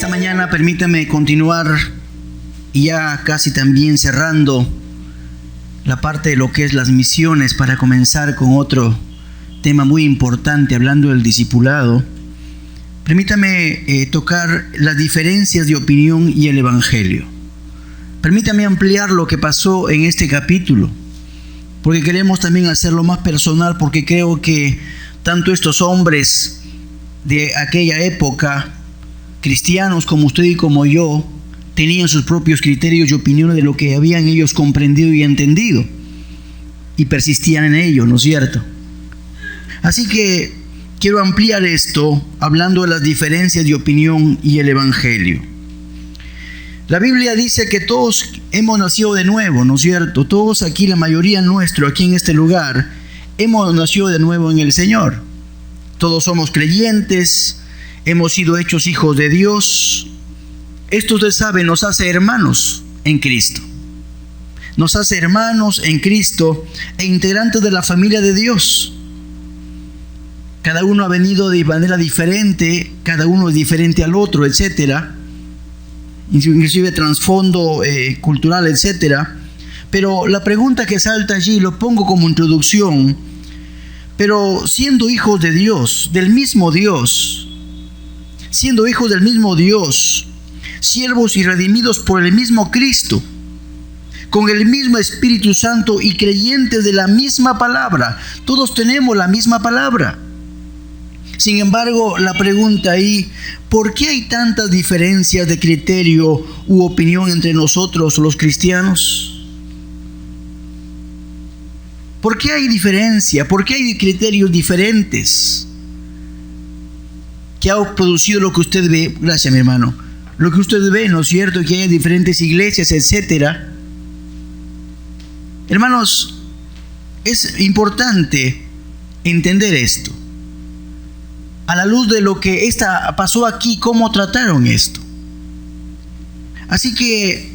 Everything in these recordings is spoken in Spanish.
Esta mañana permítame continuar y ya casi también cerrando la parte de lo que es las misiones para comenzar con otro tema muy importante, hablando del discipulado. Permítame tocar las diferencias de opinión y el Evangelio. Permítame ampliar lo que pasó en este capítulo, porque queremos también hacerlo más personal, porque creo que tanto estos hombres de aquella época, cristianos como usted y como yo, tenían sus propios criterios y opiniones de lo que habían ellos comprendido y entendido, y persistían en ello, ¿no es cierto? Así que quiero ampliar esto hablando de las diferencias de opinión y el Evangelio. La Biblia dice que todos hemos nacido de nuevo, ¿no es cierto? Todos aquí, la mayoría nuestro, aquí en este lugar, hemos nacido de nuevo en el Señor. Todos somos creyentes, hemos sido hechos hijos de Dios. Esto, usted sabe, nos hace hermanos en Cristo. Nos hace hermanos en Cristo e integrantes de la familia de Dios. Cada uno ha venido de manera diferente, cada uno es diferente al otro, etcétera. Inclusive trasfondo cultural, etcétera. Pero la pregunta que salta allí, lo pongo como introducción, pero siendo hijos de Dios, del mismo Dios, siendo hijos del mismo Dios, siervos y redimidos por el mismo Cristo, con el mismo Espíritu Santo y creyentes de la misma palabra, todos tenemos la misma palabra. Sin embargo, la pregunta ahí, ¿por qué hay tantas diferencias de criterio u opinión entre nosotros los cristianos? ¿Por qué hay diferencia? ¿Por qué hay criterios diferentes? ¿Qué ha producido lo que usted ve? Gracias, mi hermano. Lo que usted ve, ¿no es cierto? Que hay diferentes iglesias, etcétera. Hermanos, es importante entender esto. A la luz de lo que pasó aquí, cómo trataron esto. Así que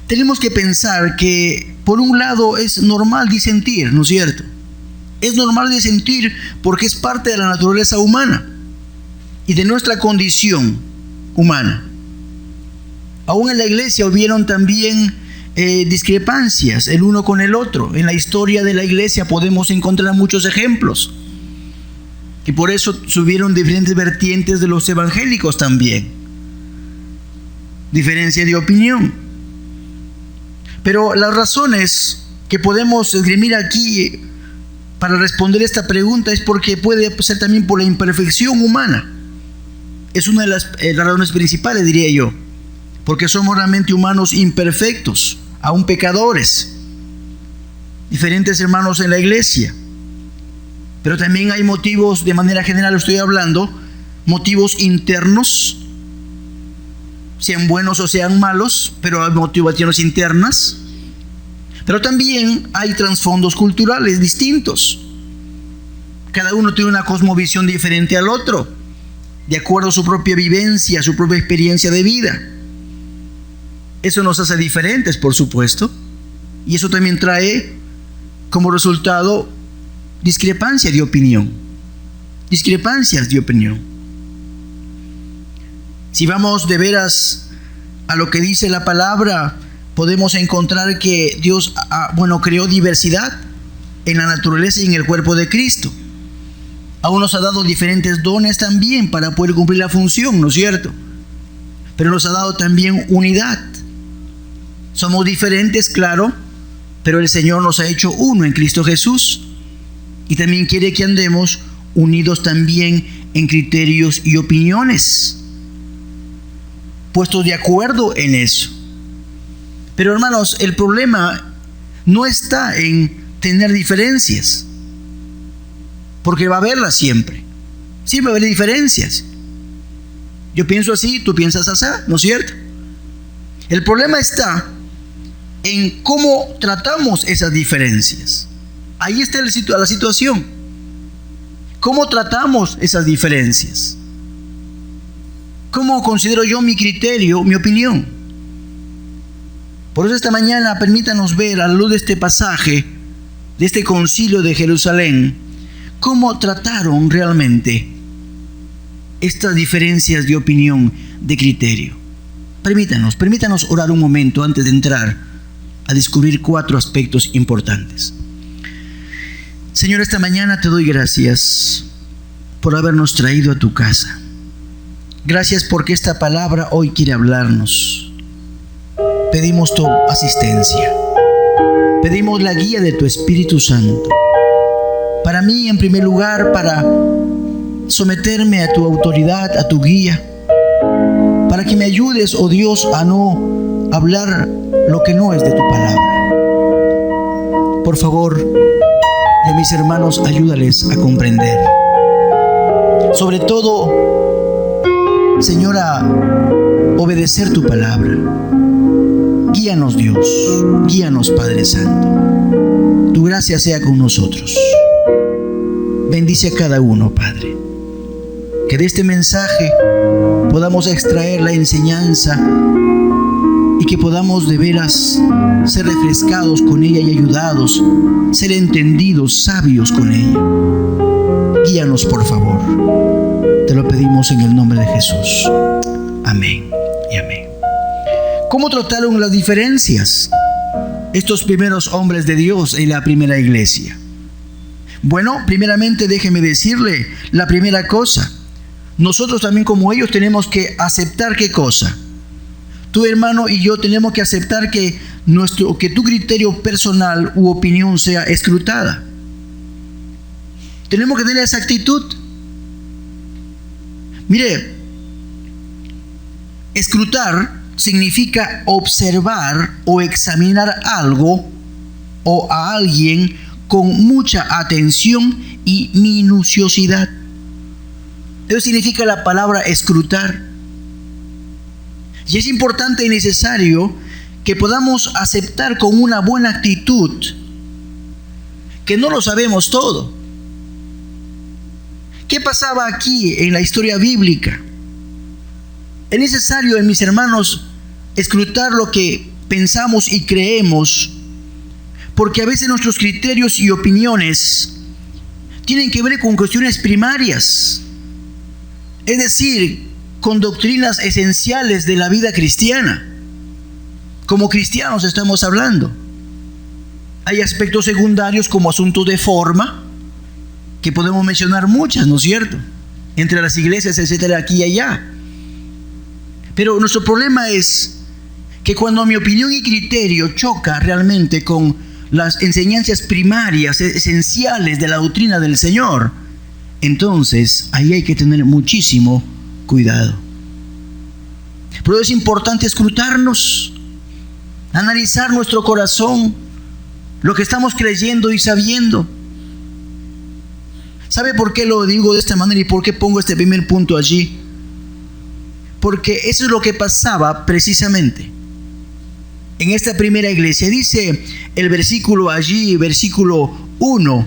tenemos que pensar que, por un lado, es normal disentir, ¿no es cierto? Es normal disentir porque es parte de la naturaleza humana y de nuestra condición humana. Aún en la iglesia hubieron también discrepancias el uno con el otro. En la historia de la iglesia podemos encontrar muchos ejemplos. Y por eso subieron diferentes vertientes de los evangélicos también. Diferencia de opinión. Pero las razones que podemos esgrimir aquí para responder esta pregunta es porque puede ser también por la imperfección humana. Es una de las razones principales, diría yo. Porque somos realmente humanos imperfectos, aún pecadores. Diferentes hermanos en la iglesia. Pero también hay motivos, de manera general estoy hablando, motivos internos, sean buenos o sean malos, pero hay motivaciones internas. Pero también hay trasfondos culturales distintos. Cada uno tiene una cosmovisión diferente al otro, de acuerdo a su propia vivencia, su propia experiencia de vida. Eso nos hace diferentes, por supuesto, y eso también trae como resultado discrepancias de opinión. Discrepancias de opinión. Si vamos de veras a lo que dice la palabra, podemos encontrar que Dios creó diversidad en la naturaleza y en el cuerpo de Cristo. Aún nos ha dado diferentes dones también para poder cumplir la función, ¿no es cierto? Pero nos ha dado también unidad. Somos diferentes, claro, pero el Señor nos ha hecho uno en Cristo Jesús. Y también quiere que andemos unidos también en criterios y opiniones, puestos de acuerdo en eso. Pero hermanos, el problema no está en tener diferencias, porque va a haberlas siempre. Siempre va a haber diferencias. Yo pienso así, tú piensas así, ¿no es cierto? El problema está en cómo tratamos esas diferencias. Ahí está la situación. ¿Cómo tratamos esas diferencias? ¿Cómo considero yo mi criterio, mi opinión? Por eso esta mañana permítanos ver, a la luz de este pasaje, de este concilio de Jerusalén, cómo trataron realmente estas diferencias de opinión, de criterio. Permítanos orar un momento antes de entrar a descubrir 4 aspectos importantes. Señor, esta mañana te doy gracias por habernos traído a tu casa. Gracias porque esta palabra hoy quiere hablarnos. Pedimos tu asistencia. Pedimos la guía de tu Espíritu Santo. Para mí, en primer lugar, para someterme a tu autoridad, a tu guía. Para que me ayudes, oh Dios, a no hablar lo que no es de tu palabra. Por favor, y a mis hermanos, ayúdales a comprender. Sobre todo, Señor, a obedecer tu palabra. Guíanos, Dios. Guíanos, Padre Santo. Tu gracia sea con nosotros. Bendice a cada uno, Padre. Que de este mensaje podamos extraer la enseñanza y que podamos de veras ser refrescados con ella y ayudados, ser entendidos, sabios con ella. Guíanos, por favor. Te lo pedimos en el nombre de Jesús. Amén y amén. ¿Cómo trataron las diferencias estos primeros hombres de Dios en la primera iglesia? Bueno, primeramente déjeme decirle la primera cosa. Nosotros también, como ellos, tenemos que aceptar ¿qué cosa? Tu hermano y yo tenemos que aceptar que tu criterio personal u opinión sea escrutada. Tenemos que tener esa actitud. Mire, escrutar significa observar o examinar algo o a alguien con mucha atención y minuciosidad. Eso significa la palabra escrutar. Y es importante y necesario que podamos aceptar con una buena actitud que no lo sabemos todo. ¿Qué pasaba aquí en la historia bíblica? Es necesario, mis hermanos, escrutar lo que pensamos y creemos, porque a veces nuestros criterios y opiniones tienen que ver con cuestiones primarias, es decir, con doctrinas esenciales de la vida cristiana. Como cristianos estamos hablando. Hay aspectos secundarios como asuntos de forma, que podemos mencionar muchas, ¿no es cierto? Entre las iglesias, etcétera, aquí y allá. Pero nuestro problema es que cuando mi opinión y criterio choca realmente con las enseñanzas primarias, esenciales de la doctrina del Señor, entonces ahí hay que tener muchísimo cuidado. Pero es importante escrutarnos, analizar nuestro corazón, lo que estamos creyendo y sabiendo. ¿Sabe por qué lo digo de esta manera y por qué pongo este primer punto allí? Porque eso es lo que pasaba precisamente en esta primera iglesia. Dice el versículo allí, versículo 1.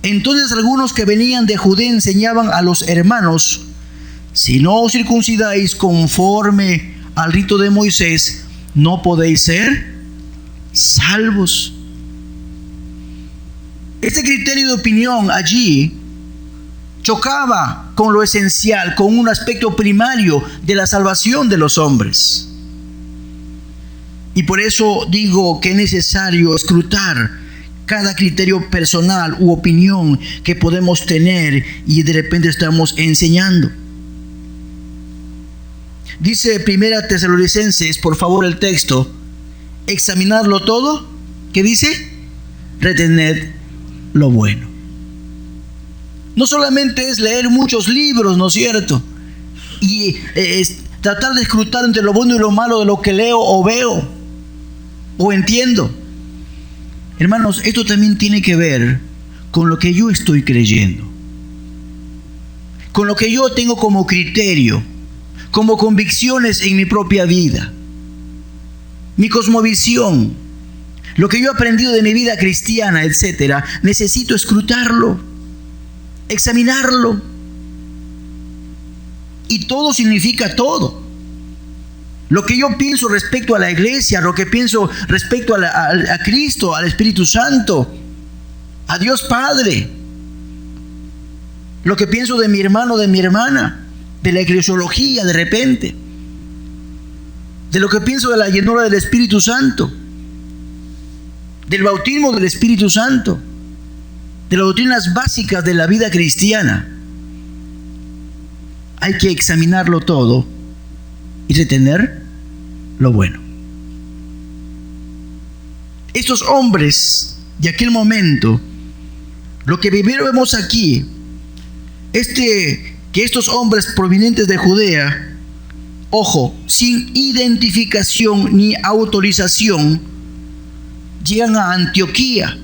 Entonces algunos que venían de Judea enseñaban a los hermanos: si no os circuncidáis conforme al rito de Moisés, no podéis ser salvos. Este criterio de opinión allí chocaba con lo esencial, con un aspecto primario de la salvación de los hombres. Y por eso digo que es necesario escrutar cada criterio personal u opinión que podemos tener y de repente estamos enseñando. Dice Primera Tesalonicenses, por favor, el texto: examinadlo todo. ¿Qué dice? Retened lo bueno. No solamente es leer muchos libros, ¿no es cierto? Y tratar de escrutar entre lo bueno y lo malo de lo que leo o veo o entiendo. Hermanos, esto también tiene que ver con lo que yo estoy creyendo, con lo que yo tengo como criterio, como convicciones en mi propia vida, mi cosmovisión, lo que yo he aprendido de mi vida cristiana, etcétera. Necesito escrutarlo, examinarlo. Y todo significa todo. Lo que yo pienso respecto a la iglesia, lo que pienso respecto a Cristo, al Espíritu Santo, a Dios Padre, lo que pienso de mi hermano, de mi hermana, de la eclesiología de repente, de lo que pienso de la llenura del Espíritu Santo, del bautismo del Espíritu Santo, de las doctrinas básicas de la vida cristiana. Hay que examinarlo todo y retener lo bueno. Estos hombres de aquel momento, lo que vemos aquí, que estos hombres provenientes de Judea, ojo, sin identificación ni autorización, llegan a Antioquía,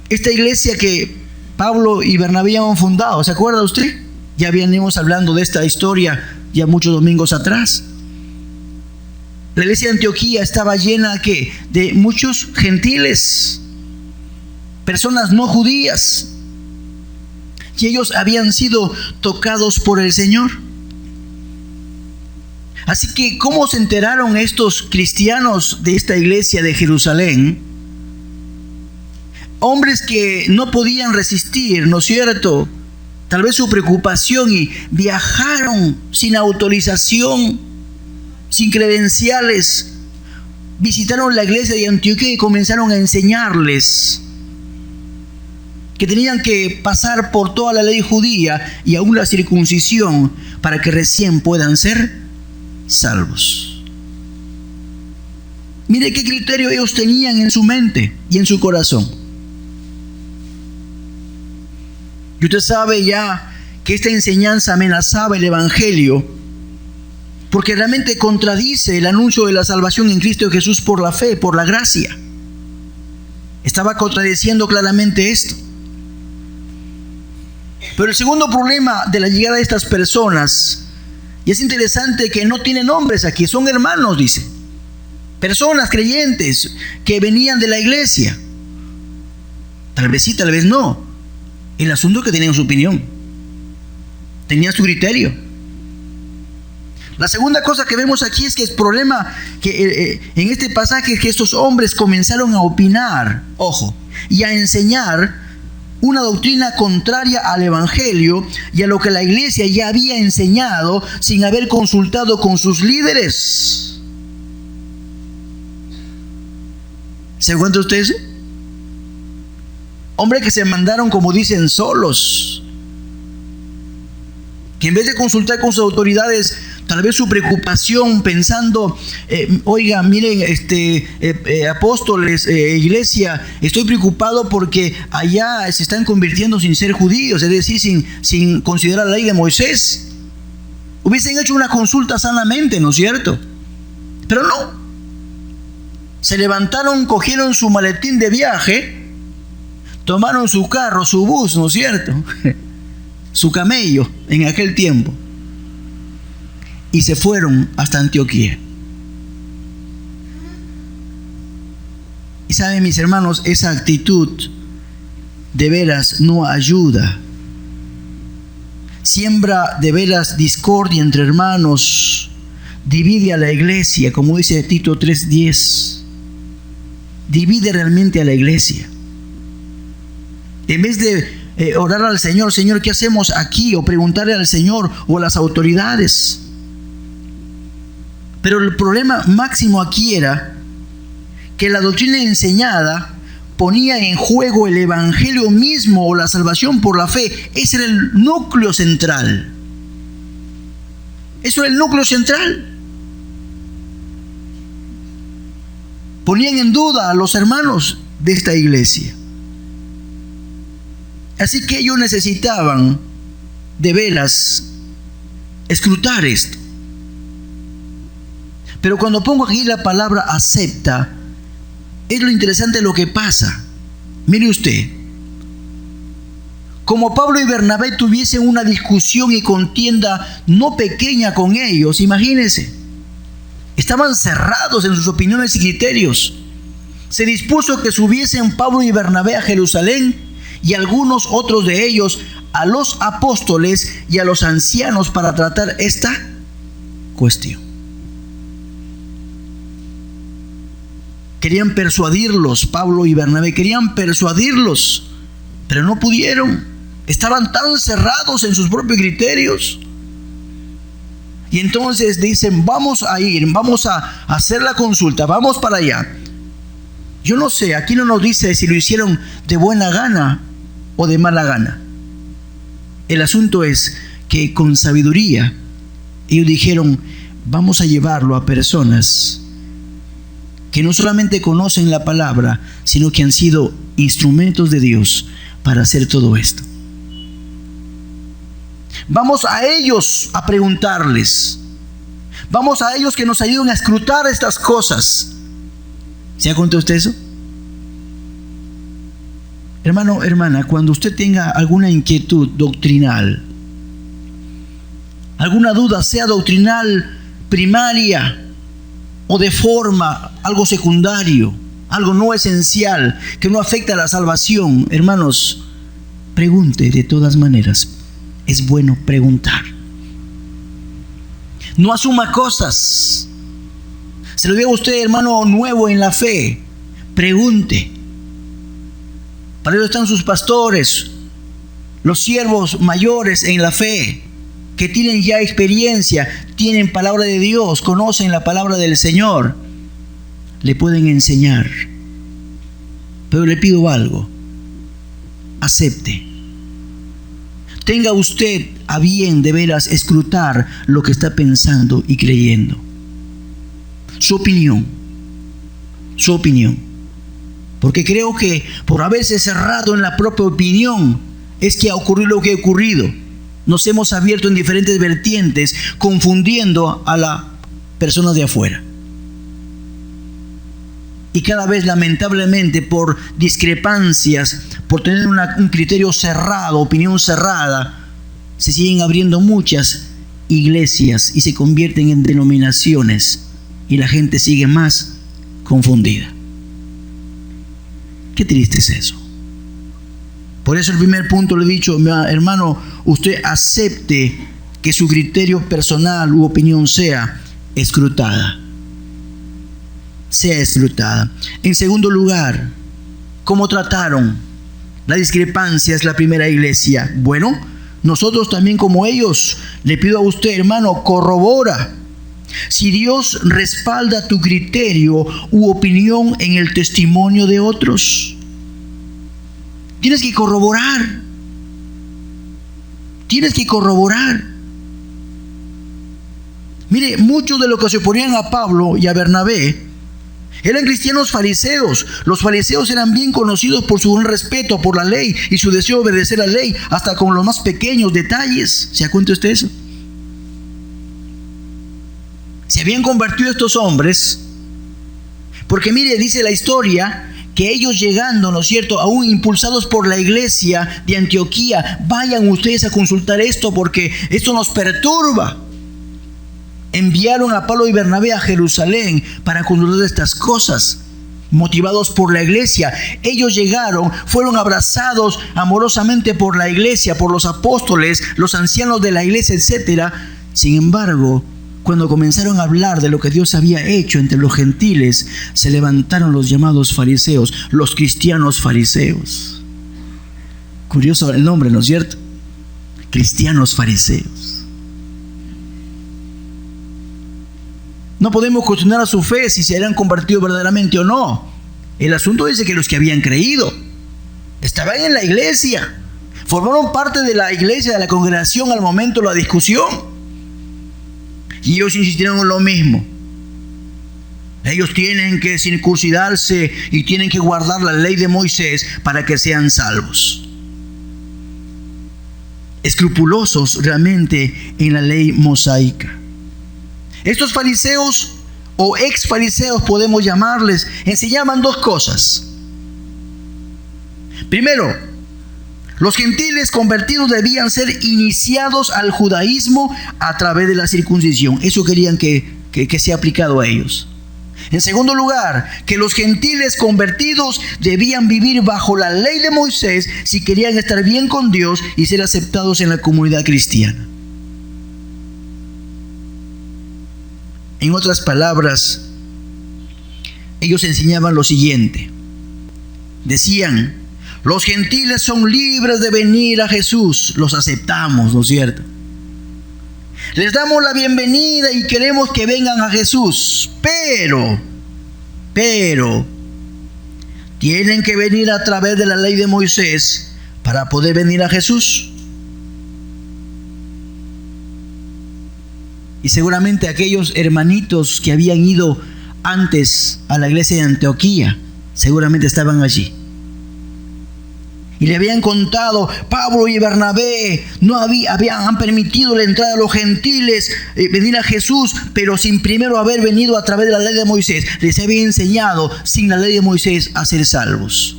esta iglesia que Pablo y Bernabé han fundado. ¿Se acuerda usted? Ya venimos hablando de esta historia ya muchos domingos atrás. La iglesia de Antioquía estaba llena de muchos gentiles, personas no judías, y ellos habían sido tocados por el Señor. Así que, ¿cómo se enteraron estos cristianos de esta iglesia de Jerusalén? Hombres que no podían resistir, ¿no es cierto?, tal vez su preocupación, y viajaron sin autorización, sin credenciales, visitaron la iglesia de Antioquía y comenzaron a enseñarles que tenían que pasar por toda la ley judía y aún la circuncisión para que recién puedan ser salvos. Mire qué criterio ellos tenían en su mente y en su corazón. Y usted sabe ya que esta enseñanza amenazaba el Evangelio, porque realmente contradice el anuncio de la salvación en Cristo Jesús por la fe, por la gracia. Estaba contradiciendo claramente esto. Pero el segundo problema de la llegada de estas personas, y es interesante que no tienen nombres aquí, son hermanos, dice. Personas creyentes que venían de la iglesia. Tal vez sí, tal vez no. El asunto es que tenían su opinión, tenían su criterio. La segunda cosa que vemos aquí es que el problema que en este pasaje es que estos hombres comenzaron a opinar, ojo, y a enseñar una doctrina contraria al Evangelio y a lo que la iglesia ya había enseñado sin haber consultado con sus líderes. ¿Se encuentra usted eso? Hombres que se mandaron, como dicen, solos, que en vez de consultar con sus autoridades, tal vez su preocupación pensando, oiga, miren, apóstoles, iglesia, estoy preocupado porque allá se están convirtiendo sin ser judíos, es decir, sin considerar la ley de Moisés. Hubiesen hecho una consulta sanamente, ¿no es cierto? Pero no. Se levantaron, cogieron su maletín de viaje, tomaron su carro, su bus, ¿no es cierto?, su camello en aquel tiempo, y se fueron hasta Antioquía. Y saben, mis hermanos, esa actitud de veras no ayuda. Siembra de veras discordia entre hermanos, divide a la iglesia, como dice Tito 3:10. Divide realmente a la iglesia. En vez de orar al Señor, Señor, ¿qué hacemos aquí? O preguntarle al Señor o a las autoridades. Pero el problema máximo aquí era que la doctrina enseñada ponía en juego el Evangelio mismo o la salvación por la fe. Ese era el núcleo central. Eso era el núcleo central. Ponían en duda a los hermanos de esta iglesia. Así que ellos necesitaban de veras escrutar esto. Pero cuando pongo aquí la palabra acepta, es lo interesante lo que pasa. Mire usted, como Pablo y Bernabé tuviesen una discusión y contienda no pequeña con ellos, imagínense, estaban cerrados en sus opiniones y criterios. Se dispuso que subiesen Pablo y Bernabé a Jerusalén y algunos otros de ellos a los apóstoles y a los ancianos para tratar esta cuestión. Querían persuadirlos, Pablo y Bernabé querían persuadirlos, pero no pudieron. Estaban tan cerrados en sus propios criterios. Y entonces dicen, vamos a ir, vamos a hacer la consulta, vamos para allá. Yo no sé, aquí no nos dice si lo hicieron de buena gana o de mala gana. El asunto es que con sabiduría ellos dijeron, vamos a llevarlo a personas que no solamente conocen la palabra, sino que han sido instrumentos de Dios para hacer todo esto. Vamos a ellos a preguntarles. Vamos a ellos que nos ayuden a escrutar estas cosas. ¿Se ha contado usted eso? Hermano, hermana, cuando usted tenga alguna inquietud doctrinal, alguna duda, sea doctrinal primaria o de forma, algo secundario, algo no esencial, que no afecta a la salvación, hermanos, pregunte de todas maneras. Es bueno preguntar. No asuma cosas. Se lo digo a usted, hermano nuevo en la fe. Pregunte. Para eso están sus pastores, los siervos mayores en la fe, que tienen ya experiencia, tienen palabra de Dios, conocen la palabra del Señor. Le pueden enseñar. Pero le pido algo. Acepte. Tenga usted a bien de veras escrutar lo que está pensando y creyendo. Su opinión. Porque creo que por haberse cerrado en la propia opinión es que ha ocurrido lo que ha ocurrido. Nos hemos abierto en diferentes vertientes, confundiendo a las personas de afuera. Y cada vez, lamentablemente, por discrepancias, por tener un criterio cerrado, opinión cerrada, se siguen abriendo muchas iglesias y se convierten en denominaciones. Y la gente sigue más confundida. Qué triste es eso. Por eso el primer punto le he dicho, hermano, usted acepte que su criterio personal u opinión sea escrutada. Sea escrutada. En segundo lugar, ¿cómo trataron las discrepancias la primera iglesia? Bueno, nosotros también como ellos, le pido a usted, hermano, corrobora. Si Dios respalda tu criterio u opinión en el testimonio de otros, tienes que corroborar. Tienes que corroborar. Mire, muchos de los que se oponían a Pablo y a Bernabé eran cristianos fariseos. Los fariseos eran bien conocidos por su gran respeto por la ley y su deseo de obedecer la ley, hasta con los más pequeños detalles. ¿Se da cuenta usted eso? Se habían convertido estos hombres, porque mire, dice la historia, que ellos llegando, ¿no es cierto?, aún impulsados por la iglesia de Antioquía, vayan ustedes a consultar esto porque esto nos perturba. Enviaron a Pablo y Bernabé a Jerusalén para consultar estas cosas, motivados por la iglesia. Ellos llegaron, fueron abrazados amorosamente por la iglesia, por los apóstoles, los ancianos de la iglesia, etc. Sin embargo, cuando comenzaron a hablar de lo que Dios había hecho entre los gentiles, se levantaron los llamados fariseos, los cristianos fariseos. Curioso el nombre, ¿no es cierto? Cristianos fariseos. No podemos cuestionar a su fe si se han convertido verdaderamente o no. El asunto dice que los que habían creído estaban en la iglesia, formaron parte de la iglesia, de la congregación al momento de la discusión. Y ellos insistieron en lo mismo. Ellos tienen que circuncidarse y tienen que guardar la ley de Moisés para que sean salvos. Escrupulosos realmente en la ley mosaica. Estos fariseos o ex fariseos, podemos llamarles, enseñaban dos cosas. Primero, los gentiles convertidos debían ser iniciados al judaísmo a través de la circuncisión. Eso querían que sea aplicado a ellos. En segundo lugar, que los gentiles convertidos debían vivir bajo la ley de Moisés si querían estar bien con Dios y ser aceptados en la comunidad cristiana. En otras palabras, ellos enseñaban lo siguiente. Decían, Los gentiles son libres de venir a Jesús. Los aceptamos, ¿no es cierto? Les damos la bienvenida y queremos que vengan a Jesús. Pero, tienen que venir a través de la ley de Moisés para poder venir a Jesús. Y seguramente aquellos hermanitos que habían ido antes a la iglesia de Antioquía, seguramente estaban allí. Y le habían contado, Pablo y Bernabé han permitido la entrada a los gentiles, venir a Jesús, pero sin primero haber venido a través de la ley de Moisés. Les había enseñado sin la ley de Moisés a ser salvos.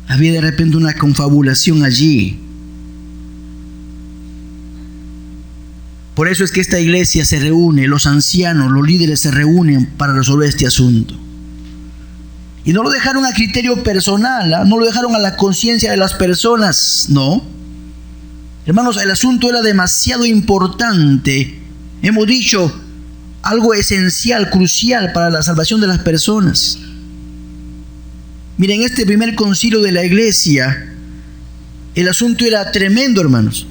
Había de repente una confabulación allí. Por eso es que esta iglesia se reúne, los ancianos, los líderes se reúnen para resolver este asunto. Y no lo dejaron a criterio personal, ¿eh? No lo dejaron a la conciencia de las personas, no. Hermanos, el asunto era demasiado importante. Hemos dicho, algo esencial, crucial para la salvación de las personas. Miren, este primer concilio de la iglesia, el asunto era tremendo, hermanos.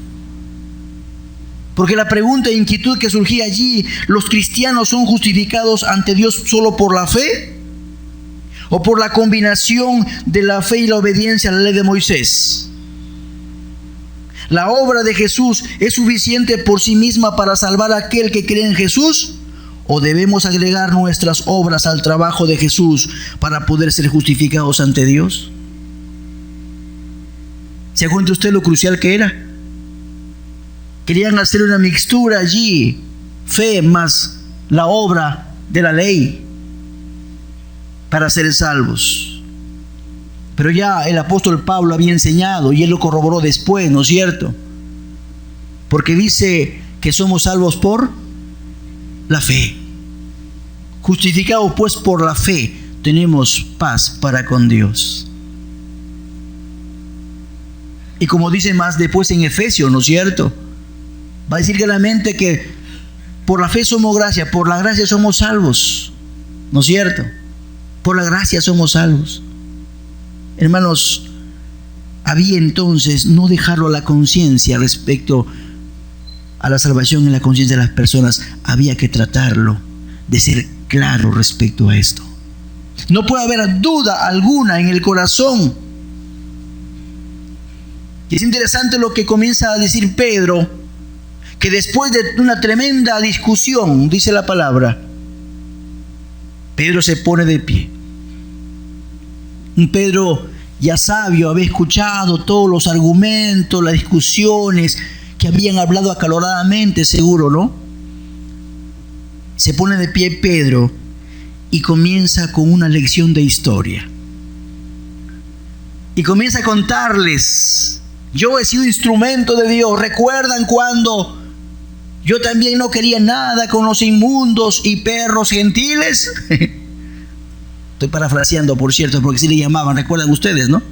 Porque la pregunta e inquietud que surgía allí, ¿los cristianos son justificados ante Dios solo por la fe? ¿O por la combinación de la fe y la obediencia a la ley de Moisés? ¿La obra de Jesús es suficiente por sí misma para salvar a aquel que cree en Jesús? ¿O debemos agregar nuestras obras al trabajo de Jesús para poder ser justificados ante Dios? ¿Se da cuenta usted lo crucial que era? Querían hacer una mixtura allí, fe más la obra de la ley, para ser salvos. Pero ya el apóstol Pablo había enseñado y él lo corroboró después, ¿no es cierto? Porque dice que somos salvos por la fe. Justificados pues por la fe, tenemos paz para con Dios. Y como dice más después en Efesios, ¿no es cierto? Va a decir claramente que por la fe somos gracia, por la gracia somos salvos, ¿no es cierto? Por la gracia somos salvos. Hermanos, había entonces no dejarlo a la conciencia respecto a la salvación en la conciencia de las personas. Había que tratarlo de ser claro respecto a esto. No puede haber duda alguna en el corazón. Y es interesante lo que comienza a decir Pedro, que después de una tremenda discusión, dice la palabra, Pedro se pone de pie. Un Pedro ya sabio, había escuchado todos los argumentos, las discusiones que habían hablado acaloradamente, seguro, ¿no? Se pone de pie Pedro y comienza con una lección de historia. Y comienza a contarles, yo he sido instrumento de Dios. ¿Recuerdan cuando yo también no quería nada con los inmundos y perros gentiles? Estoy parafraseando, por cierto, porque así le llamaban, recuerdan ustedes, ¿no?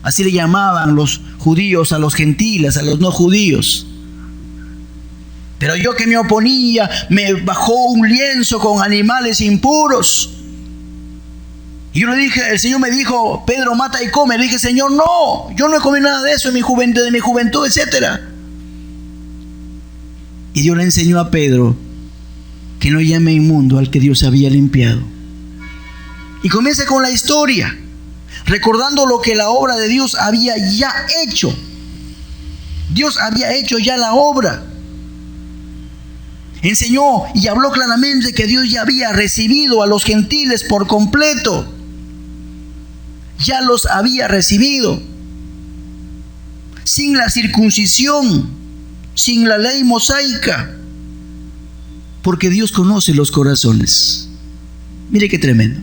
Así le llamaban los judíos a los gentiles, a los no judíos. Pero yo que me oponía, me bajó un lienzo con animales impuros. Y yo le dije, el Señor me dijo, Pedro, mata y come. Le dije, Señor, no, yo no he comido nada de eso en mi juventud, etc. Y Dios le enseñó a Pedro que no llame inmundo al que Dios había limpiado. Y comienza con la historia, recordando lo que la obra de Dios había ya hecho. Dios había hecho ya la obra. Enseñó y habló claramente que Dios ya había recibido a los gentiles por completo. Ya los había recibido. Sin la circuncisión, sin la ley mosaica. Porque Dios conoce los corazones. Mire qué tremendo.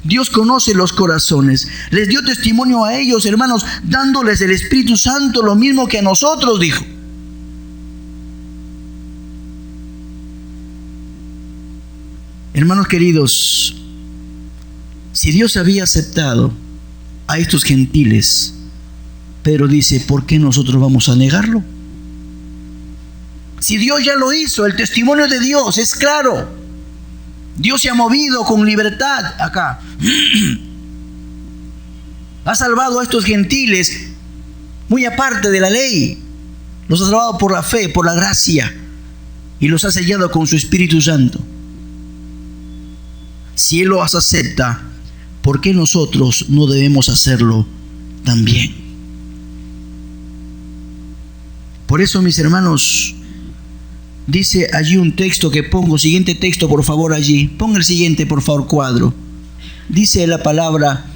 Dios conoce los corazones. Les dio testimonio a ellos, hermanos, dándoles el Espíritu Santo, lo mismo que a nosotros, dijo. Hermanos queridos, si Dios había aceptado a estos gentiles, Pedro dice, ¿por qué nosotros vamos a negarlo? Si Dios ya lo hizo, el testimonio de Dios es claro. Dios se ha movido con libertad acá. Ha salvado a estos gentiles muy aparte de la ley. Los ha salvado por la fe, por la gracia, y los ha sellado con su Espíritu Santo. Si Él los acepta, ¿por qué nosotros no debemos hacerlo también? Por eso, mis hermanos, dice allí un texto que pongo, siguiente texto por favor allí, ponga el siguiente por favor cuadro. Dice la palabra: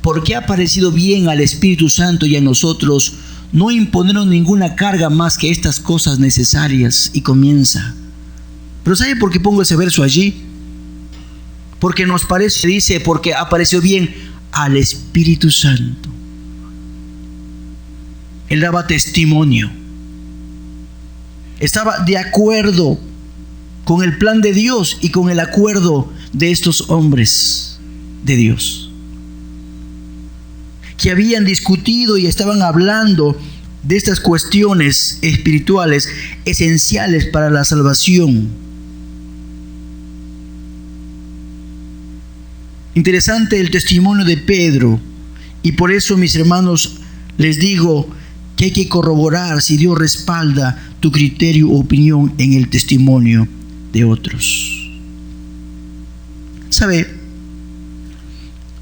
porque ha parecido bien al Espíritu Santo y a nosotros no imponernos ninguna carga más que estas cosas necesarias. Y comienza. Pero ¿sabe por qué pongo ese verso allí? Porque nos parece, dice, porque ha parecido bien al Espíritu Santo. Él daba testimonio. Estaba de acuerdo con el plan de Dios y con el acuerdo de estos hombres de Dios, que habían discutido y estaban hablando de estas cuestiones espirituales esenciales para la salvación. Interesante el testimonio de Pedro, y por eso, mis hermanos, les digo que hay que corroborar si Dios respalda tu criterio o opinión en el testimonio de otros. ¿Sabe?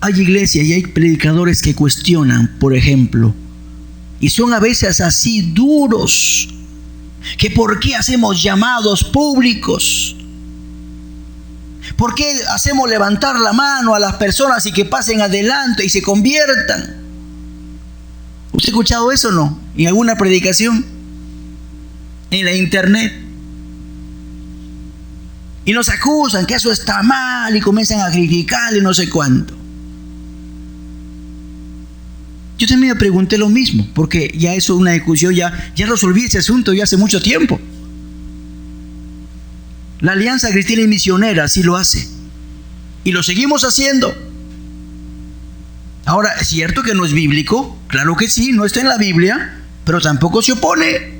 Hay iglesias y hay predicadores que cuestionan, por ejemplo, y son a veces así duros, que por qué hacemos llamados públicos, por qué hacemos levantar la mano a las personas y que pasen adelante y se conviertan. ¿Usted ha escuchado eso o no? ¿En alguna predicación? En la internet. Y nos acusan que eso está mal y comienzan a criticar y no sé cuánto. Yo también me pregunté lo mismo, porque ya eso es una discusión, ya resolví ese asunto ya hace mucho tiempo. La Alianza Cristiana y Misionera así lo hace. Y lo seguimos haciendo. Ahora, ¿es cierto que no es bíblico? Claro que sí, no está en la Biblia, pero tampoco se opone.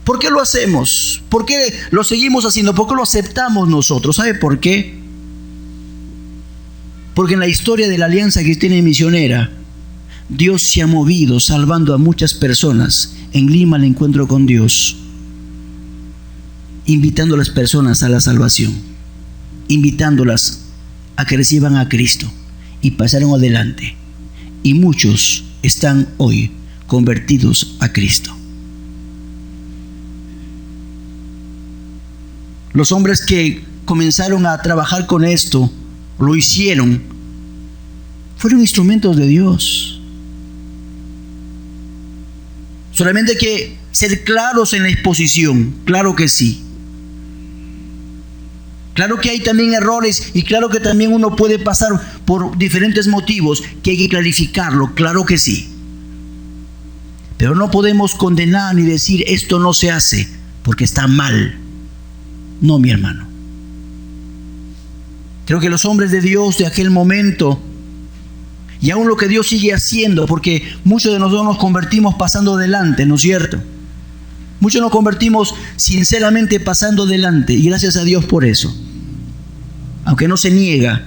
¿Por qué lo hacemos? ¿Por qué lo seguimos haciendo? ¿Por qué lo aceptamos nosotros? ¿Sabe por qué? Porque en la historia de la Alianza Cristiana y Misionera, Dios se ha movido salvando a muchas personas en Lima al encuentro con Dios, invitando a las personas a la salvación, invitándolas a que reciban a Cristo, y pasaron adelante. Y muchos están hoy convertidos a Cristo. Los hombres que comenzaron a trabajar con esto, lo hicieron, fueron instrumentos de Dios. Solamente hay que ser claros en la exposición, claro que sí. Claro que hay también errores y claro que también uno puede pasar por diferentes motivos que hay que clarificarlo, claro que sí. Pero no podemos condenar ni decir esto no se hace porque está mal. No, mi hermano. Creo que los hombres de Dios de aquel momento, y aún lo que Dios sigue haciendo, porque muchos de nosotros nos convertimos pasando adelante, ¿no es cierto? Muchos nos convertimos sinceramente pasando adelante, y gracias a Dios por eso. Aunque no se niega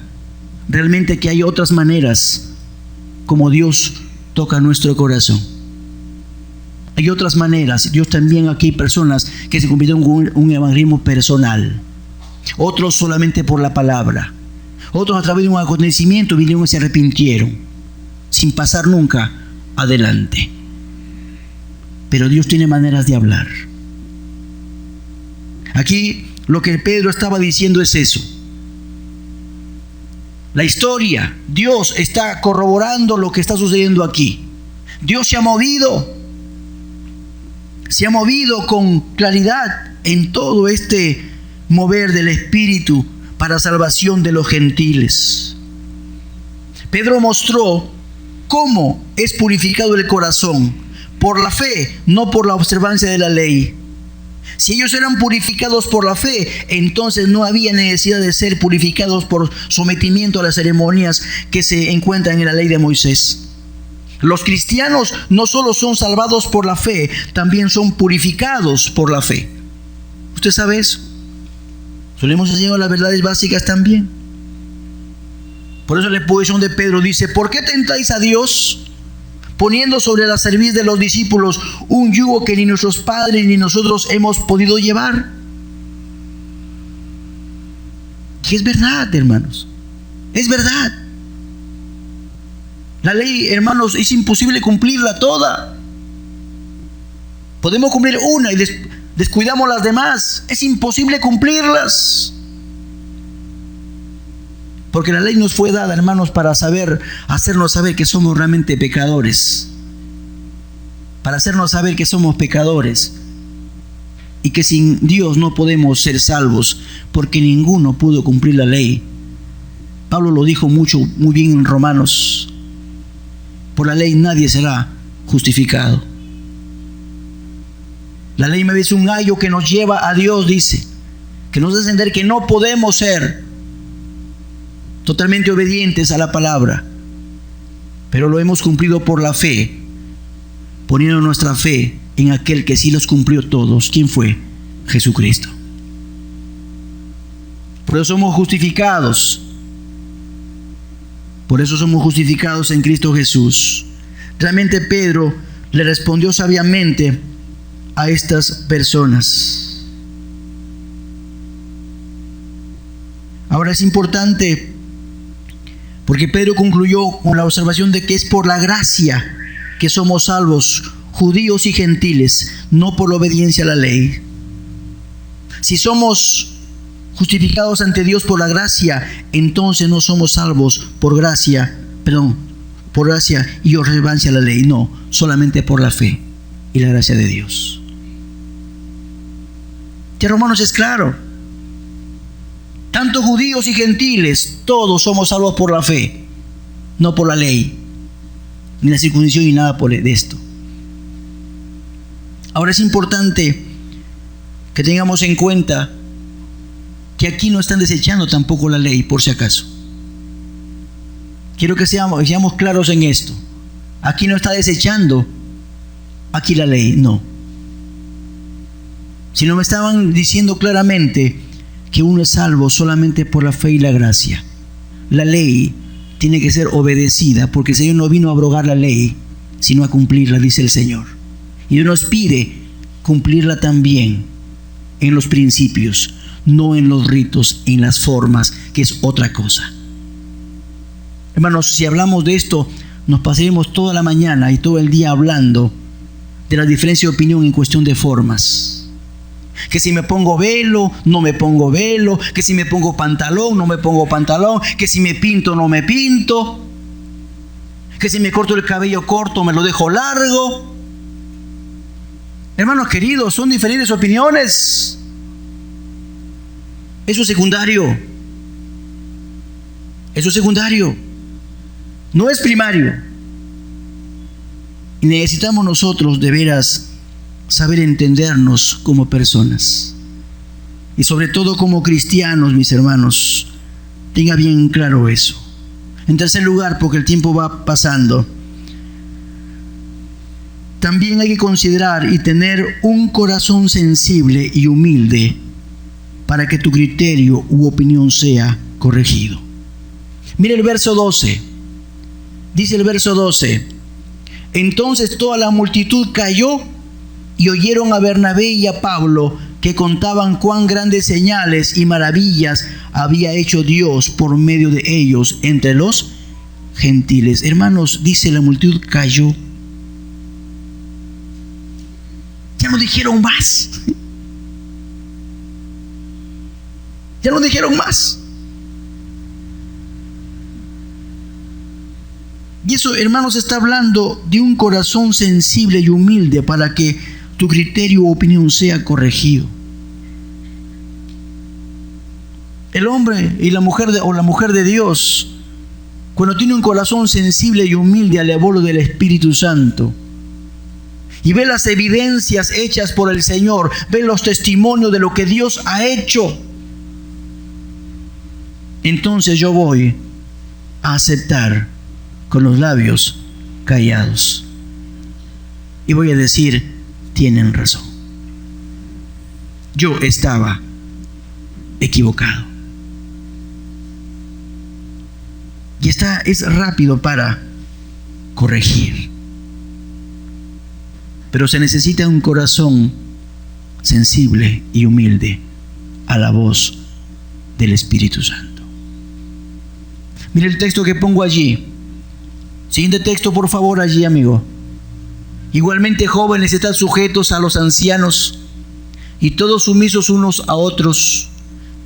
realmente que hay otras maneras como Dios toca nuestro corazón. Hay otras maneras. Dios también, aquí hay personas que se convirtieron en un evangelismo personal. Otros solamente por la palabra. Otros a través de un acontecimiento vinieron y se arrepintieron, sin pasar nunca adelante. Pero Dios tiene maneras de hablar. Aquí lo que Pedro estaba diciendo es eso. La historia, Dios está corroborando lo que está sucediendo aquí. Dios se ha movido con claridad en todo este mover del Espíritu para salvación de los gentiles. Pedro mostró cómo es purificado el corazón por la fe, no por la observancia de la ley. Si ellos eran purificados por la fe, entonces no había necesidad de ser purificados por sometimiento a las ceremonias que se encuentran en la ley de Moisés. Los cristianos no solo son salvados por la fe, también son purificados por la fe. ¿Usted sabe eso? Solemos enseñar las verdades básicas también. Por eso la exposición de Pedro dice: ¿por qué tentáis a Dios poniendo sobre la cerviz de los discípulos un yugo que ni nuestros padres ni nosotros hemos podido llevar? Y es verdad, hermanos, es verdad. La ley, hermanos, es imposible cumplirla toda. Podemos cumplir una y descuidamos las demás. Es imposible cumplirlas. Porque la ley nos fue dada, hermanos, para hacernos saber que somos realmente pecadores. Para hacernos saber que somos pecadores. Y que sin Dios no podemos ser salvos, porque ninguno pudo cumplir la ley. Pablo lo dijo muy bien en Romanos. Por la ley nadie será justificado. La ley me dice un ayo que nos lleva a Dios, dice, que nos hace entender que no podemos ser totalmente obedientes a la palabra, pero lo hemos cumplido por la fe, poniendo nuestra fe en aquel que sí los cumplió todos. ¿Quién fue? Jesucristo. Por eso somos justificados. Por eso somos justificados en Cristo Jesús. Realmente Pedro le respondió sabiamente a estas personas. Ahora es importante, porque Pedro concluyó con la observación de que es por la gracia que somos salvos, judíos y gentiles, no por la obediencia a la ley. Si somos justificados ante Dios por la gracia, entonces no somos salvos por gracia y observancia a la ley, no, solamente por la fe y la gracia de Dios. Ya Romanos es claro. Tanto judíos y gentiles, todos somos salvos por la fe, no por la ley, ni la circuncisión, ni nada de esto. Ahora es importante que tengamos en cuenta que aquí no están desechando tampoco la ley, por si acaso. Quiero que seamos claros en esto. Aquí no está desechando aquí la ley, no. Sino me estaban diciendo claramente que uno es salvo solamente por la fe y la gracia. La ley tiene que ser obedecida, porque el Señor no vino a abrogar la ley, sino a cumplirla, dice el Señor. Y Dios nos pide cumplirla también en los principios, no en los ritos, en las formas, que es otra cosa. Hermanos, si hablamos de esto, nos pasaremos toda la mañana y todo el día hablando de la diferencia de opinión en cuestión de formas. Que si me pongo velo, no me pongo velo. Que si me pongo pantalón, no me pongo pantalón. Que si me pinto, no me pinto. Que si me corto el cabello corto, me lo dejo largo. Hermanos queridos, son diferentes opiniones. Eso es secundario. Eso es secundario. No es primario. Y necesitamos nosotros de veras saber entendernos como personas. Y sobre todo como cristianos, mis hermanos. Tenga bien claro eso. En tercer lugar, porque el tiempo va pasando, también hay que considerar y tener un corazón sensible y humilde para que tu criterio u opinión sea corregido. Mire el verso 12. Dice el verso 12: entonces toda la multitud cayó y oyeron a Bernabé y a Pablo, que contaban cuán grandes señales y maravillas había hecho Dios por medio de ellos entre los gentiles. Hermanos, dice la multitud cayó. Ya no dijeron más. Ya no dijeron más. Y eso, hermanos, está hablando de un corazón sensible y humilde para que tu criterio o opinión sea corregido. El hombre y la mujer de Dios, cuando tiene un corazón sensible y humilde al abuelo del Espíritu Santo, y ve las evidencias hechas por el Señor, ve los testimonios de lo que Dios ha hecho, entonces yo voy a aceptar con los labios callados y voy a decir: tienen razón. Yo estaba equivocado. Y es rápido para corregir. Pero se necesita un corazón sensible y humilde a la voz del Espíritu Santo. Mire el texto que pongo allí. Siguiente texto, por favor, allí, amigo. Igualmente, jóvenes, estad sujetos a los ancianos y todos sumisos unos a otros,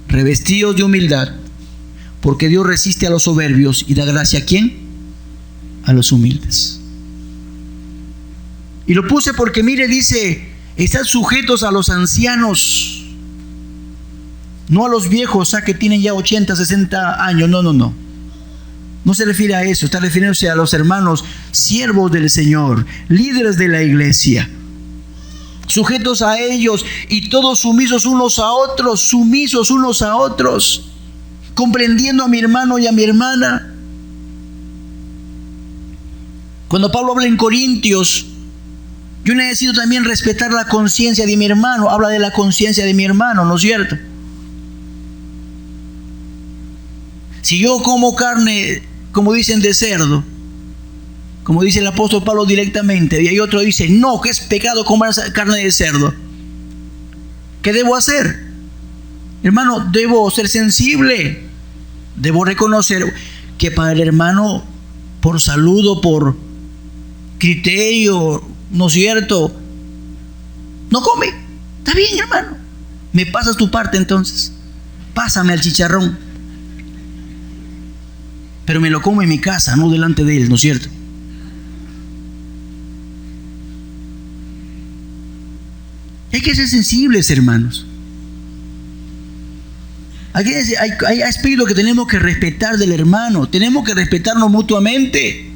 revestidos de humildad, porque Dios resiste a los soberbios y da gracia ¿a quién? A los humildes. Y lo puse porque, mire, dice, estad sujetos a los ancianos, no a los viejos, que tienen ya 80, 60 años, no. No se refiere a eso, está refiriéndose a los hermanos, siervos del Señor, líderes de la iglesia, sujetos a ellos y todos sumisos unos a otros, comprendiendo a mi hermano y a mi hermana. Cuando Pablo habla en Corintios, yo necesito también respetar la conciencia de mi hermano, habla de la conciencia de mi hermano, ¿no es cierto? Si yo como carne, como dicen, de cerdo, como dice el apóstol Pablo directamente, y hay otro que dice, no, que es pecado comer carne de cerdo, ¿qué debo hacer? Hermano, debo ser sensible, debo reconocer que para el hermano, por salud o por criterio, ¿no es cierto?, no come. Está bien, hermano, me pasas tu parte entonces, pásame al chicharrón, pero me lo como en mi casa, no delante de él, ¿no es cierto? Hay que ser sensibles, hermanos. Hay aspectos que tenemos que respetar del hermano. Tenemos que respetarnos mutuamente.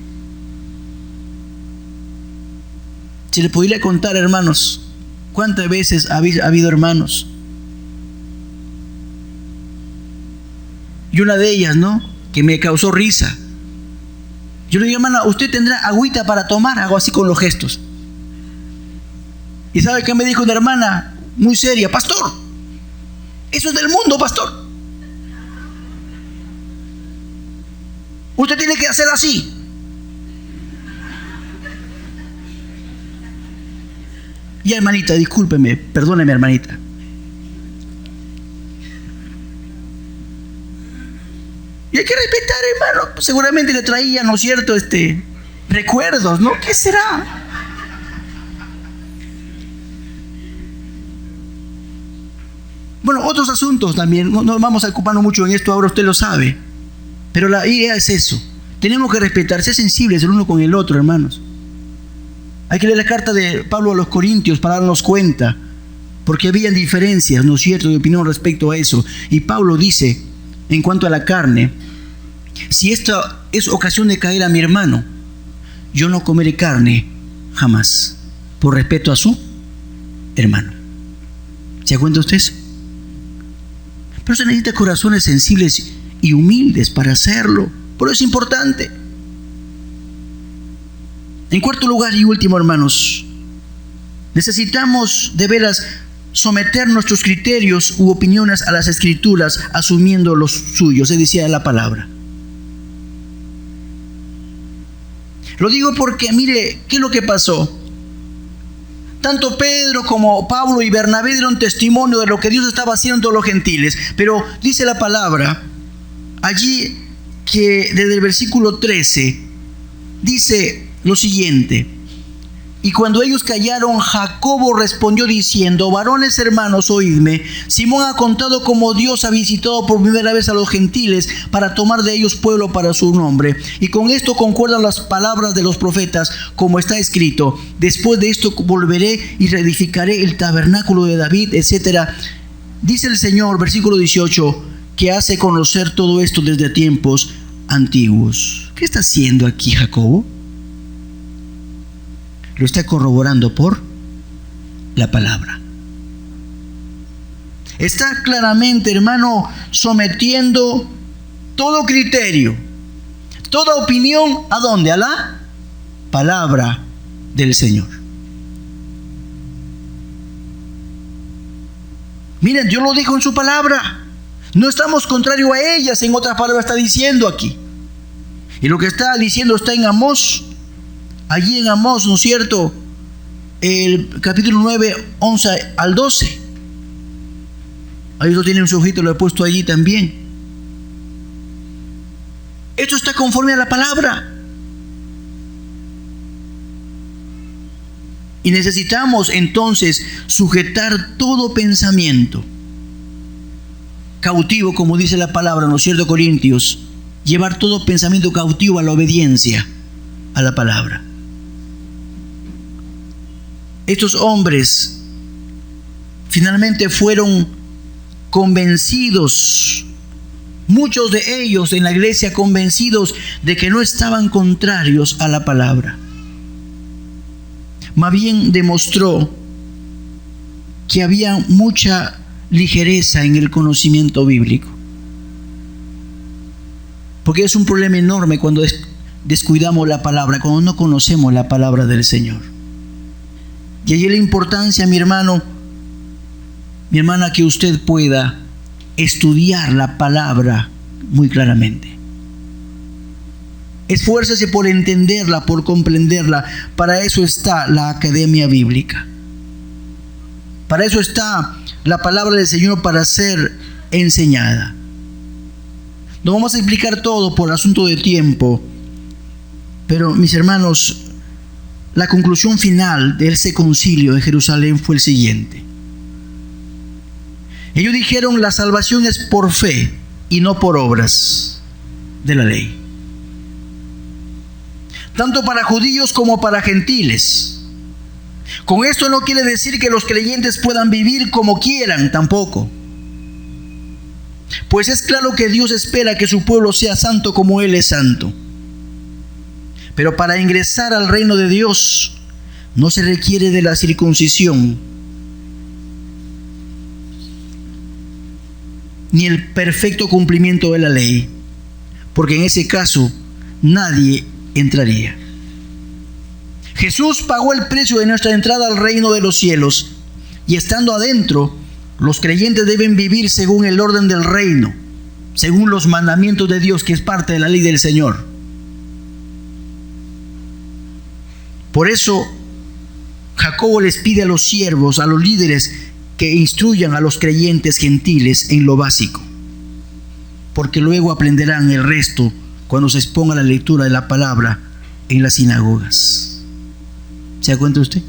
Si les pudiera contar, hermanos, ¿cuántas veces ha habido hermanos? Y una de ellas, ¿no?, que me causó risa. Yo le digo, hermana, ¿usted tendrá agüita para tomar? Hago así con los gestos. ¿Y sabe qué me dijo una hermana muy seria? Pastor, eso es del mundo, pastor. Usted tiene que hacer así. Y hermanita, discúlpeme, perdóneme, hermanita. Y hay que respetar, hermano. Seguramente le traía, ¿no es cierto?, recuerdos, ¿no? ¿Qué será? Bueno, otros asuntos también. No vamos a ocuparnos mucho en esto, ahora usted lo sabe. Pero la idea es eso. Tenemos que respetar, ser sensibles el uno con el otro, hermanos. Hay que leer la carta de Pablo a los Corintios para darnos cuenta, porque había diferencias, ¿no es cierto?, de opinión respecto a eso. Y Pablo dice, en cuanto a la carne, si esta es ocasión de caer a mi hermano, yo no comeré carne jamás, por respeto a su hermano. ¿Se da cuenta usted eso? Pero se necesita corazones sensibles y humildes para hacerlo. Por eso es importante. En cuarto lugar y último, hermanos, necesitamos de veras someter nuestros criterios u opiniones a las Escrituras, asumiendo los suyos, se decía la palabra. Lo digo porque, mire, ¿qué es lo que pasó? Tanto Pedro como Pablo y Bernabé dieron testimonio de lo que Dios estaba haciendo en los gentiles. Pero dice la palabra allí que desde el versículo 13 dice lo siguiente: y cuando ellos callaron, Jacobo respondió diciendo: varones hermanos, oídme. Simón ha contado cómo Dios ha visitado por primera vez a los gentiles para tomar de ellos pueblo para su nombre. Y con esto concuerdan las palabras de los profetas, como está escrito: después de esto volveré y reedificaré el tabernáculo de David, etc. Dice el Señor, versículo 18, que hace conocer todo esto desde tiempos antiguos. ¿Qué está haciendo aquí Jacobo? Lo está corroborando por la palabra. Está claramente, hermano, sometiendo todo criterio, toda opinión, ¿a dónde? A la palabra del Señor. Miren, Dios lo dijo en su palabra. No estamos contrario a ellas, en otras palabras está diciendo aquí. Y lo que está diciendo está en Amós. Allí en Amós, ¿no es cierto? El capítulo 9, 11 al 12. Ahí lo tienen su ojito, lo he puesto allí también. Esto está conforme a la palabra. Y necesitamos entonces sujetar todo pensamiento cautivo, como dice la palabra, ¿no es cierto, Corintios? Llevar todo pensamiento cautivo a la obediencia a la palabra. Estos hombres finalmente fueron convencidos, muchos de ellos en la iglesia convencidos de que no estaban contrarios a la palabra. Más bien demostró que había mucha ligereza en el conocimiento bíblico. Porque es un problema enorme cuando descuidamos la palabra, cuando no conocemos la palabra del Señor. Y allí la importancia, mi hermano, mi hermana, que usted pueda estudiar la palabra muy claramente. Esfuércese por entenderla, por comprenderla. Para eso está la academia bíblica. Para eso está la palabra del Señor, para ser enseñada. No vamos a explicar todo por asunto de tiempo, pero mis hermanos, la conclusión final de ese concilio de Jerusalén fue el siguiente. Ellos dijeron: la salvación es por fe y no por obras de la ley, tanto para judíos como para gentiles. Con esto no quiere decir que los creyentes puedan vivir como quieran, tampoco. Pues es claro que Dios espera que su pueblo sea santo como Él es santo. Pero para ingresar al reino de Dios no se requiere de la circuncisión ni el perfecto cumplimiento de la ley, porque en ese caso nadie entraría. Jesús pagó el precio de nuestra entrada al reino de los cielos, y estando adentro, los creyentes deben vivir según el orden del reino, según los mandamientos de Dios, que es parte de la ley del Señor. Por eso Jacobo les pide a los siervos, a los líderes, que instruyan a los creyentes gentiles en lo básico, porque luego aprenderán el resto cuando se exponga la lectura de la palabra en las sinagogas. ¿Se da cuenta usted?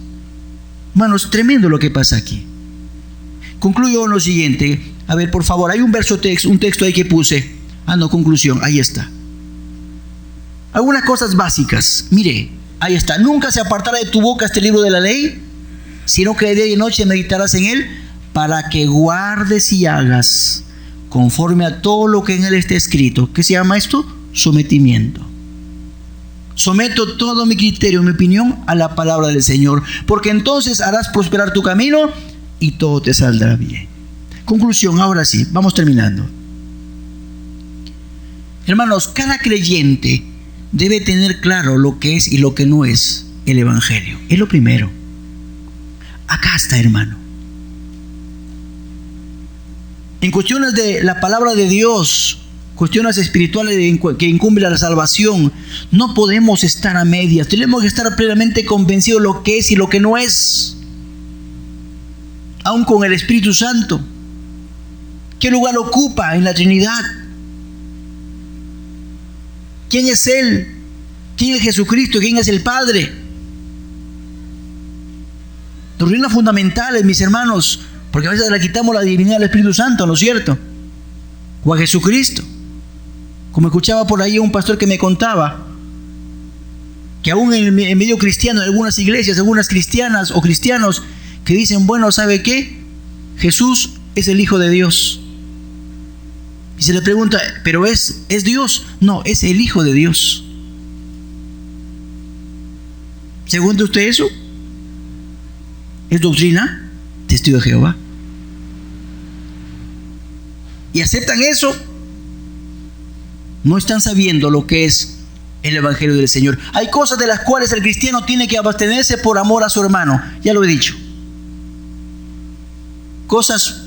Hermanos, tremendo lo que pasa aquí. Concluyo en lo siguiente. A ver, por favor, hay un texto ahí que puse. Conclusión, ahí está. Algunas cosas básicas. Mire, ahí está. Nunca se apartará de tu boca este libro de la ley, sino que de día y noche meditarás en él, para que guardes y hagas conforme a todo lo que en él está escrito. ¿Qué se llama esto? Sometimiento. Someto todo mi criterio, mi opinión a la palabra del Señor, porque entonces harás prosperar tu camino y todo te saldrá bien. Conclusión, ahora sí, vamos terminando. Hermanos, cada creyente debe tener claro lo que es y lo que no es el Evangelio. Es lo primero. Acá está, hermano. En cuestiones de la palabra de Dios, cuestiones espirituales que incumben a la salvación, no podemos estar a medias. Tenemos que estar plenamente convencidos de lo que es y lo que no es. Aún con el Espíritu Santo, ¿qué lugar ocupa en la Trinidad? ¿Quién es Él? ¿Quién es Jesucristo? ¿Quién es el Padre? Doctrinas fundamentales, mis hermanos, porque a veces le quitamos la divinidad al Espíritu Santo, ¿no es cierto? O a Jesucristo. Como escuchaba por ahí un pastor que me contaba que aún en medio cristiano, en algunas iglesias, algunas cristianas o cristianos que dicen: bueno, ¿sabe qué? Jesús es el Hijo de Dios. Y se le pregunta: ¿pero es Dios? No, es el Hijo de Dios. ¿Se cuenta usted eso? ¿Es doctrina? Testigo de Jehová. ¿Y aceptan eso? No están sabiendo lo que es el Evangelio del Señor. Hay cosas de las cuales el cristiano tiene que abstenerse por amor a su hermano. Ya lo he dicho. Cosas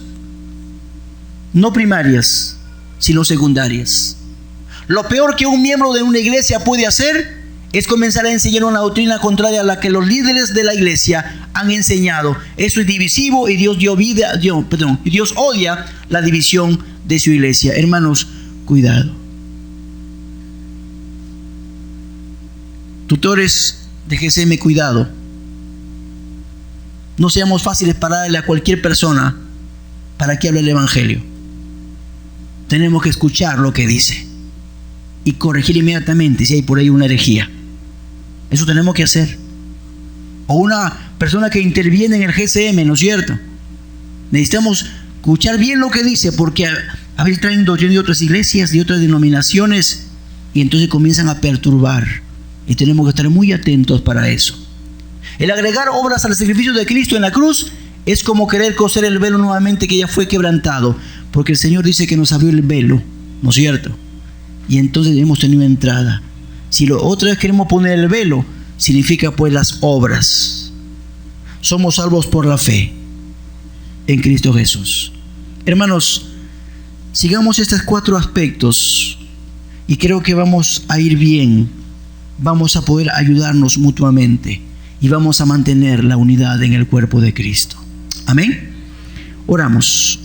no primarias, sino secundarias. Lo peor que un miembro de una iglesia puede hacer es comenzar a enseñar una doctrina contraria a la que los líderes de la iglesia han enseñado. Eso es divisivo y Dios odia la división de su iglesia. Hermanos, cuidado. Tutores de GCM, cuidado. No seamos fáciles para darle a cualquier persona para que hable el evangelio. Tenemos que escuchar lo que dice y corregir inmediatamente si hay por ahí una herejía. Eso tenemos que hacer. O una persona que interviene en el GCM, ¿no es cierto? Necesitamos escuchar bien lo que dice, porque a veces traen doctrina de otras iglesias, de otras denominaciones, y entonces comienzan a perturbar. Y tenemos que estar muy atentos para eso. El agregar obras al sacrificio de Cristo en la cruz es como querer coser el velo nuevamente que ya fue quebrantado, porque el Señor dice que nos abrió el velo, ¿no es cierto? Y entonces hemos tenido entrada. Si otra vez queremos poner el velo, significa pues las obras. Somos salvos por la fe en Cristo Jesús. Hermanos, sigamos estos 4 aspectos y creo que vamos a ir bien. Vamos a poder ayudarnos mutuamente y vamos a mantener la unidad en el cuerpo de Cristo. Amén. Oramos.